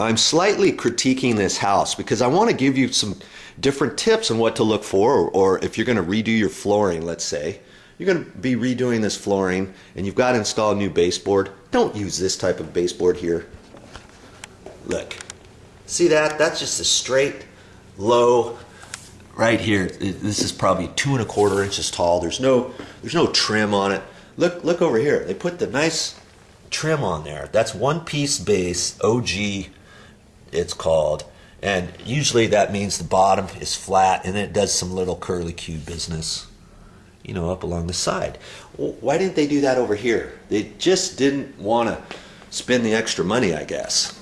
I'm slightly critiquing this house because I want to give you some different tips on what to look for, or if you're going to redo your flooring, let's say. You're going to be redoing this flooring and you've got to install a new baseboard. Don't use this type of baseboard here. Look, see that? That's just a straight, low, right here. This is probably 2 1/4 inches tall. There's no trim on it. Look over here. They put the nice trim on there. That's one piece base, OG it's called, and usually that means the bottom is flat and then it does some little curly Q business, you know, up along the side. Well, why didn't they do that over here? They just didn't want to spend the extra money, I guess.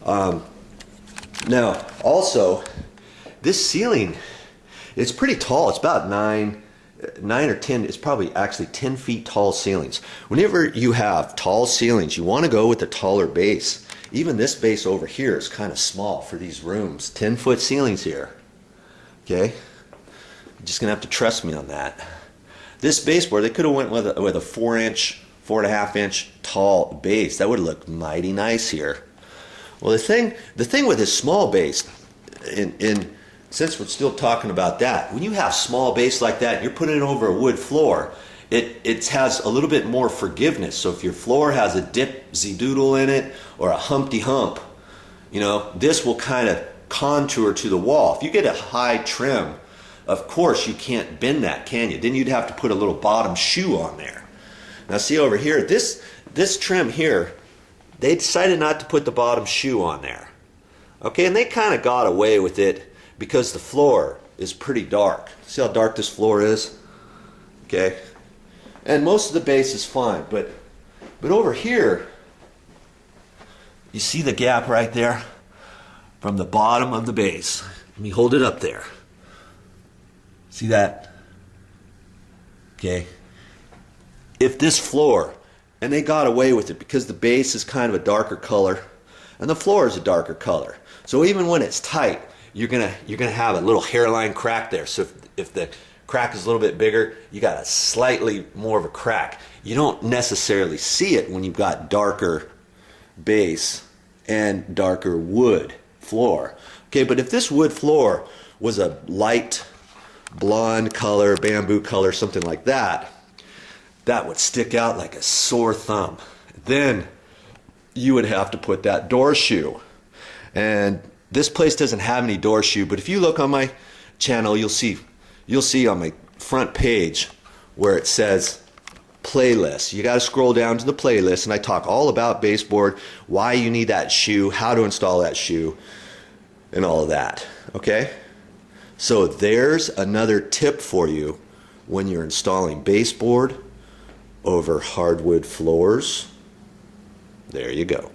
Now also, this ceiling, it's pretty tall. It's about 9 or 10, it's probably actually 10 feet tall ceilings. Whenever you have tall ceilings, you want to go with a taller base. Even this base over here is kind of small for these rooms. 10-foot ceilings here. Okay? You're just going to have to trust me on that. This baseboard, they could have went with a 4-inch, 4.5-inch tall base. That would have looked mighty nice here. Well, the thing with this small base, since we're still talking about that, when you have small base like that, you're putting it over a wood floor, it has a little bit more forgiveness. So if your floor has a dipsy doodle in it or a humpty hump, you know, this will kind of contour to the wall. If you get a high trim, of course you can't bend that, can you? Then you'd have to put a little bottom shoe on there. Now see over here, this trim here, they decided not to put the bottom shoe on there. Okay, and they kind of got away with it because the floor is pretty dark. See how dark this floor is? Okay. And most of the base is fine, but over here, you see the gap right there from the bottom of the base. Let me hold it up there. See that? Okay. If this floor, and they got away with it because the base is kind of a darker color and the floor is a darker color. So even when it's tight, you're gonna have a little hairline crack there. So if the crack is a little bit bigger, you got a slightly more of a crack. You don't necessarily see it when you've got darker base and darker wood floor. Okay, but if this wood floor was a light blonde color, bamboo color, something like that, that would stick out like a sore thumb. Then you would have to put that door shoe. And this place doesn't have any door shoe, but if you look on my channel, you'll see on my front page where it says playlist. You got to scroll down to the playlist, and I talk all about baseboard, why you need that shoe, how to install that shoe, and all of that. Okay? So there's another tip for you when you're installing baseboard over hardwood floors. There you go.